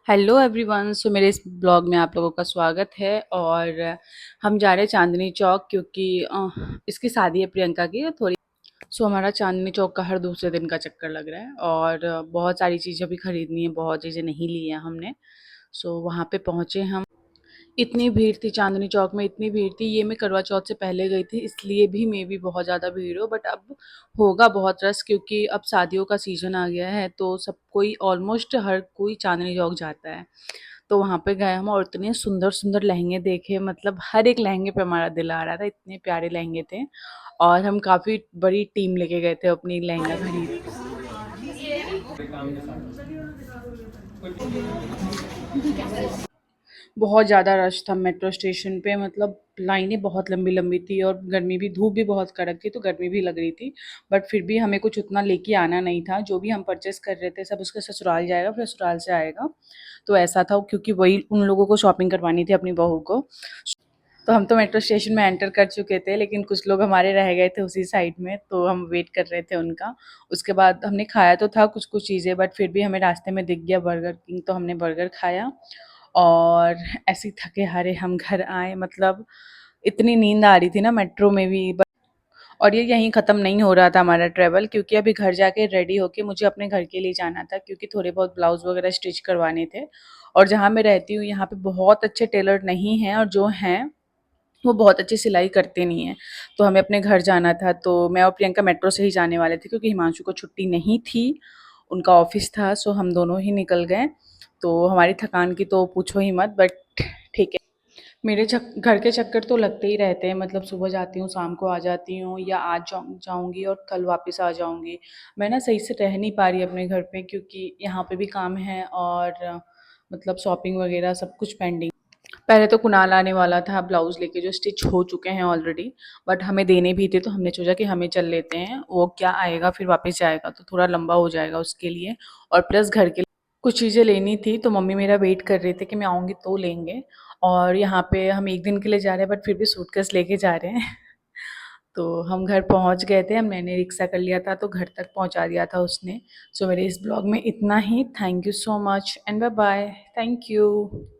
Hello everyone. सो मेरे इस blog में आप लोगों का स्वागत है। और हम जा रहे हैं चांदनी चौक क्योंकि इसकी शादी है प्रियंका की थोड़ी। सो हमारा चांदनी चौक का हर दूसरे दिन का चक्कर लग रहा है और बहुत सारी चीज़ें भी खरीदनी है, बहुत चीज़ें नहीं ली हैं हमने। सो वहाँ पे पहुँचे हम। इतनी भीड़ थी चांदनी चौक में, इतनी भीड़ थी। ये मैं करवा चौथ से पहले गई थी इसलिए भी मे भी बहुत ज़्यादा भीड़ हो, बट अब होगा बहुत रश क्योंकि अब शादियों का सीज़न आ गया है तो सब कोई ऑलमोस्ट हर कोई चांदनी चौक जाता है। तो वहाँ पे गए हम और इतने सुंदर सुंदर लहंगे देखे, मतलब हर एक लहंगे पे हमारा दिल आ रहा था, इतने प्यारे लहंगे थे। और हम काफ़ी बड़ी टीम लेके गए थे अपनी लहंगा खरीद। बहुत ज़्यादा रश था मेट्रो स्टेशन पे, मतलब लाइनें बहुत लंबी लंबी थी और गर्मी भी, धूप भी बहुत कड़क थी तो गर्मी भी लग रही थी। बट फिर भी हमें कुछ उतना लेके आना नहीं था, जो भी हम परचेस कर रहे थे सब उसके ससुराल जाएगा, फिर ससुराल से आएगा। तो ऐसा था क्योंकि वही उन लोगों को शॉपिंग करवानी थी अपनी बहू को। तो हम तो मेट्रो स्टेशन में एंटर कर चुके थे लेकिन कुछ लोग हमारे रह गए थे उसी साइड में, तो हम वेट कर रहे थे उनका। उसके बाद हमने खाया तो था कुछ कुछ चीज़ें, बट फिर भी हमें रास्ते में दिख गया बर्गर किंग, तो हमने बर्गर खाया। और ऐसे ही थके हारे हम घर आए, मतलब इतनी नींद आ रही थी ना मेट्रो में भी। और ये यहीं ख़त्म नहीं हो रहा था हमारा ट्रैवल, क्योंकि अभी घर जाके रेडी होके मुझे अपने घर के लिए जाना था क्योंकि थोड़े बहुत ब्लाउज़ वगैरह स्टिच करवाने थे। और जहाँ मैं रहती हूँ यहाँ पे बहुत अच्छे टेलर नहीं हैं, और जो हैं वो बहुत अच्छी सिलाई करते नहीं हैं। तो हमें अपने घर जाना था, तो मैं और प्रियंका मेट्रो से ही जाने वाले थे क्योंकि हिमांशु को छुट्टी नहीं थी, उनका ऑफिस था। सो हम दोनों ही निकल गए। तो हमारी थकान की तो पूछो ही मत, बट ठीक है। मेरे घर के चक्कर तो लगते ही रहते हैं, मतलब सुबह जाती हूँ शाम को आ जाती हूँ, या आज जाऊँगी और कल वापस आ जाऊँगी। मैं ना सही से रह नहीं पा रही अपने घर पे क्योंकि यहाँ पे भी काम है और मतलब शॉपिंग वगैरह सब कुछ पेंडिंग। पहले तो कुणाल आने वाला था ब्लाउज़ लेके जो स्टिच हो चुके हैं ऑलरेडी, बट हमें देने भी थे तो हमने सोचा कि हमें चल लेते हैं, वो क्या आएगा फिर वापस जाएगा तो थोड़ा लंबा हो जाएगा उसके लिए। और प्लस घर के कुछ चीज़ें लेनी थी तो मम्मी मेरा वेट कर रहे थे कि मैं आऊँगी तो लेंगे। और यहाँ पे हम एक दिन के लिए जा रहे हैं बट फिर भी सूटकेस लेके जा रहे हैं। तो हम घर पहुँच गए थे, मैंने रिक्शा कर लिया था तो घर तक पहुँचा दिया था उसने। सो मेरे इस ब्लॉग में इतना ही। Thank you so much and bye bye. Thank you.